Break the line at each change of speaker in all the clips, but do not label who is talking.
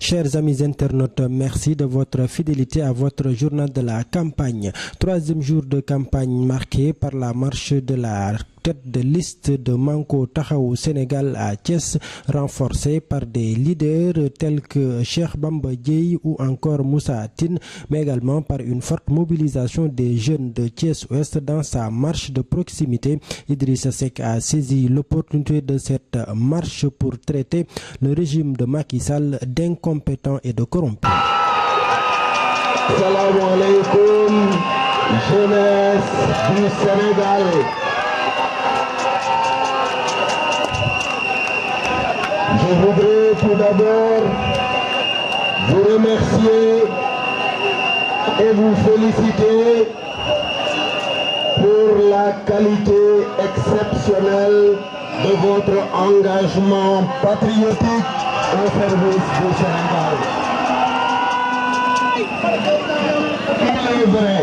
Chers amis internautes, merci de votre fidélité à votre journal de la campagne. Troisième jour de campagne marqué par la marche de la tête de liste de Manko Taxawu Sénégal à Thiès, renforcée par des leaders tels que Cheikh Bamba Dièye ou encore Moussa Tine, mais également par une forte mobilisation des jeunes de Thiès-Ouest dans sa marche de proximité. Idrissa Seck a saisi l'opportunité de cette marche pour traiter le régime de Macky Sall d'incompétent et de corrompu.
Assalamu alaikum, jeunesse du Sénégal. Je voudrais tout d'abord vous remercier et vous féliciter pour la qualité exceptionnelle de votre engagement patriotique au service du Sénégal. Il est vrai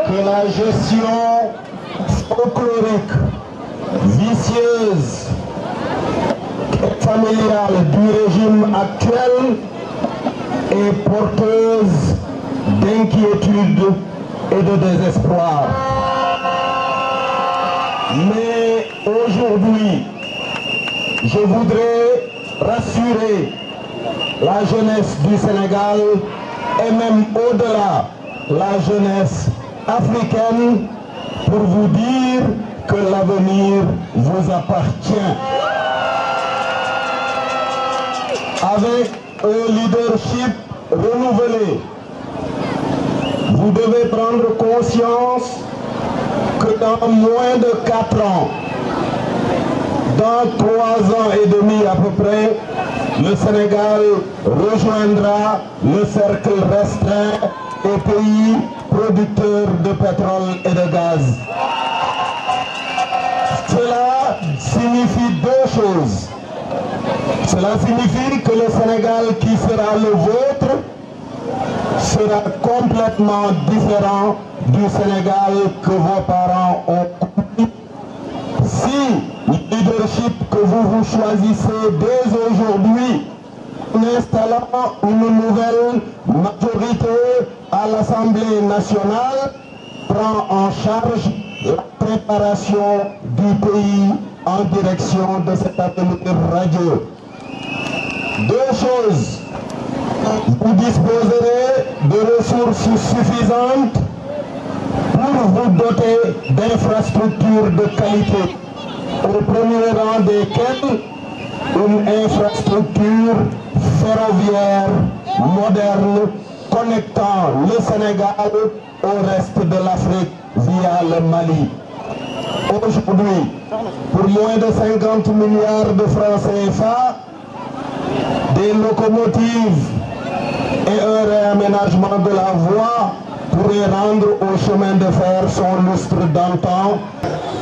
que la gestion folklorique, vicieuse et familiale du régime actuel est porteuse d'inquiétude et de désespoir. Mais aujourd'hui, je voudrais rassurer la jeunesse du Sénégal et même au-delà, la jeunesse africaine, pour vous dire que l'avenir vous appartient. Avec un leadership renouvelé, vous devez prendre conscience que dans moins de 4 ans, dans 3 ans et demi à peu près, le Sénégal rejoindra le cercle restreint des pays producteurs de pétrole et de gaz. Cela signifie 2 choses. Cela signifie que le Sénégal qui sera le vôtre sera complètement différent du Sénégal que vos parents ont connu. Si le leadership que vous choisissez dès aujourd'hui en installant une nouvelle majorité à l'Assemblée nationale prend en charge la préparation du pays en direction de cet avenir radieux. 2 choses. Vous disposerez de ressources suffisantes pour vous doter d'infrastructures de qualité, au premier rang desquelles une infrastructure ferroviaire moderne connectant le Sénégal au reste de l'Afrique via le Mali. Aujourd'hui, pour moins de 50 milliards de francs CFA, des locomotives et un réaménagement de la voie pourraient rendre au chemin de fer son lustre d'antan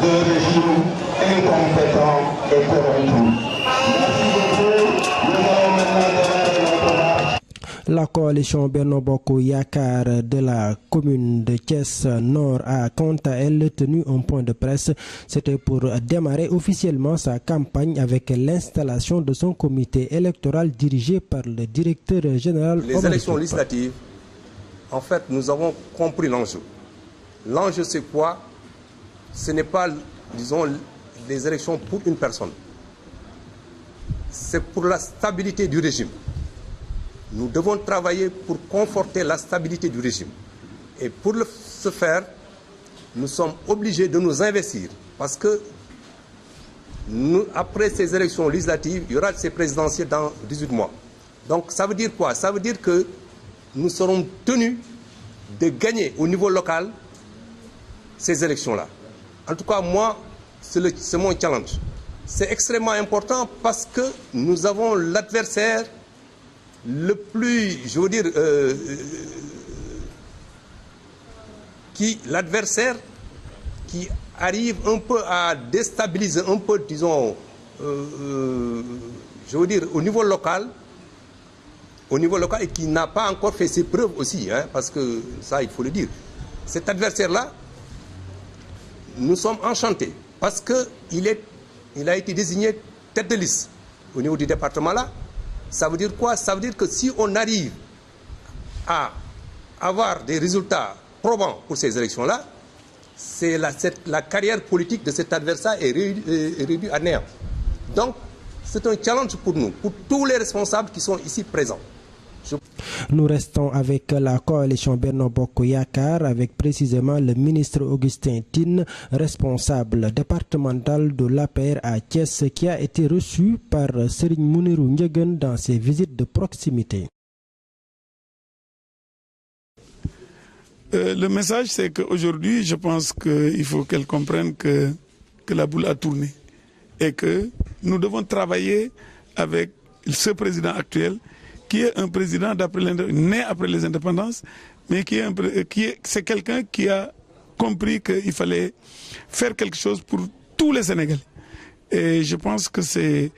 de régime incompétent et corrompu. Merci beaucoup. Nous allons maintenant démarrer notre marche.
La coalition Benno Bokk Yakaar de la commune de Thiès Nord a quant à elle tenu un point de presse. C'était pour démarrer officiellement sa campagne avec l'installation de son comité électoral dirigé par le directeur général.
Les élections législatives, en fait, nous avons compris l'enjeu. L'enjeu, c'est quoi? Ce n'est pas, disons, les élections pour une personne. C'est pour la stabilité du régime. Nous devons travailler pour conforter la stabilité du régime. Et pour ce faire, nous sommes obligés de nous investir. Parce que après ces élections législatives, il y aura ces présidentielles dans 18 mois. Donc ça veut dire quoi? Ça veut dire que nous serons tenus de gagner au niveau local ces élections-là. En tout cas, moi, c'est mon challenge. C'est extrêmement important parce que nous avons l'adversaire le plus, je veux dire, l'adversaire qui arrive un peu à déstabiliser un peu, disons, je veux dire, au niveau local, et qui n'a pas encore fait ses preuves aussi, hein, parce que ça, il faut le dire. Cet adversaire-là, nous sommes enchantés parce qu'il a été désigné tête de liste au niveau du département-là. Ça veut dire quoi? Ça veut dire que si on arrive à avoir des résultats probants pour ces élections-là, c'est la carrière politique de cet adversaire est réduite à néant. Donc, c'est un challenge pour nous, pour tous les responsables qui sont ici présents.
Nous restons avec la coalition Benno Bokk Yakaar, avec précisément le ministre Augustin Tine, responsable départemental de l'APR à Thiès, qui a été reçu par Serigne Mounirou Ndiéguène dans ses visites de proximité.
Le message, c'est qu'aujourd'hui, je pense qu'il faut qu'elle comprenne que la boule a tourné et que nous devons travailler avec ce président actuel qui est un président né après les indépendances, mais c'est quelqu'un qui a compris qu'il fallait faire quelque chose pour tous les Sénégalais. Et je pense que c'est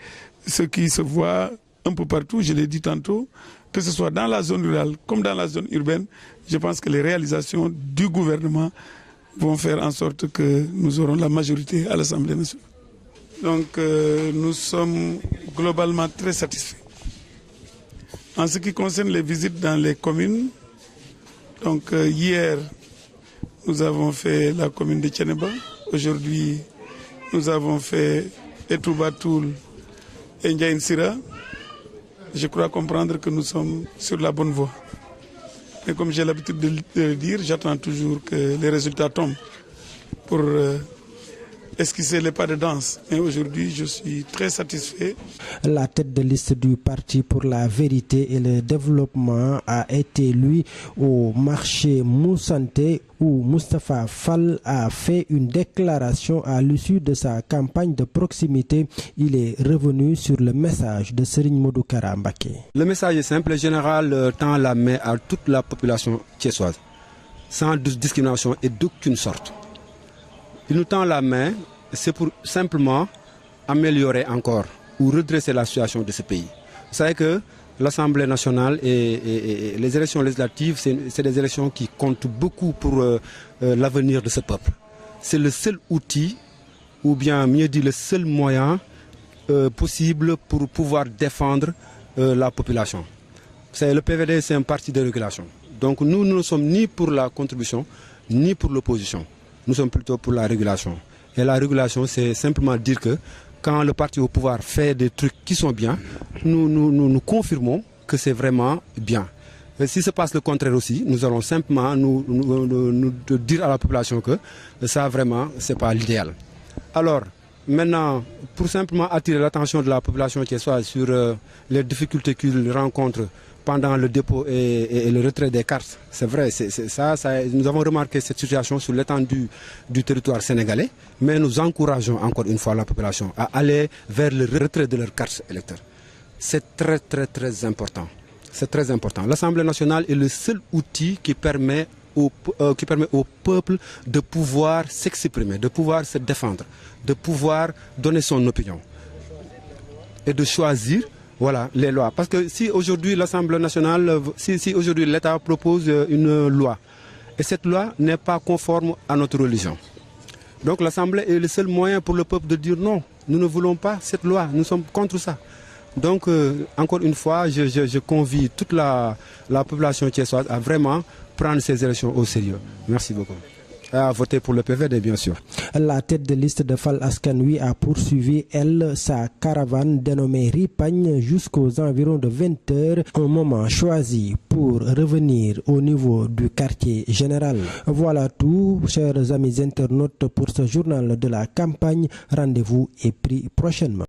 ce qui se voit un peu partout, je l'ai dit tantôt, que ce soit dans la zone rurale comme dans la zone urbaine. Je pense que les réalisations du gouvernement vont faire en sorte que nous aurons la majorité à l'Assemblée nationale. Donc nous sommes globalement très satisfaits. En ce qui concerne les visites dans les communes, donc hier nous avons fait la commune de Thiénaba, aujourd'hui nous avons fait Etoubatoul et Ndiaye Sira. Je crois comprendre que nous sommes sur la bonne voie. Mais comme j'ai l'habitude de le dire, j'attends toujours que les résultats tombent pour esquisser les pas de danse. Et aujourd'hui, je suis très satisfait.
La tête de liste du Parti pour la vérité et le développement a été lui au marché Moussanté où Moustapha Fall a fait une déclaration à l'issue de sa campagne de proximité. Il est revenu sur le message de Serigne Modou Kara Mbacké.
Le message est simple, le général tend la main à toute la population thiessoise, sans discrimination et d'aucune sorte. Il nous tend la main, c'est pour simplement améliorer encore ou redresser la situation de ce pays. Vous savez que l'Assemblée nationale et les élections législatives, c'est des élections qui comptent beaucoup pour l'avenir de ce peuple. C'est le seul outil, ou bien mieux dit le seul moyen possible pour pouvoir défendre la population. Vous savez, le PVD, c'est un parti de régulation. Donc nous ne sommes ni pour la contribution, ni pour l'opposition. Nous sommes plutôt pour la régulation. Et la régulation, c'est simplement dire que quand le parti au pouvoir fait des trucs qui sont bien, nous confirmons que c'est vraiment bien. Et si se passe le contraire aussi, nous allons simplement nous dire à la population que ça vraiment, ce n'est pas l'idéal. Alors, maintenant, pour simplement attirer l'attention de la population qui soit sur les difficultés qu'ils rencontrent pendant le dépôt et le retrait des cartes, c'est vrai, nous avons remarqué cette situation sur l'étendue du territoire sénégalais, mais nous encourageons encore une fois la population à aller vers le retrait de leurs cartes électeurs. C'est très très très important. C'est très important. L'Assemblée nationale est le seul outil qui permet au peuple de pouvoir s'exprimer, de pouvoir se défendre, de pouvoir donner son opinion et de choisir les lois. Parce que si aujourd'hui l'Assemblée nationale, si aujourd'hui l'État propose une loi, et cette loi n'est pas conforme à notre religion, donc l'Assemblée est le seul moyen pour le peuple de dire non, nous ne voulons pas cette loi, nous sommes contre ça. Donc, encore une fois, je convie toute la population thiessoise à vraiment prendre ces élections au sérieux. Merci beaucoup. Et à voter pour le PVD, bien sûr.
La tête de liste de Fall Askan Wi a poursuivi, elle, sa caravane dénommée Ripagne jusqu'aux environs de 20 h, un moment choisi pour revenir au niveau du quartier général. Voilà tout, chers amis internautes, pour ce journal de la campagne. Rendez-vous est pris prochainement.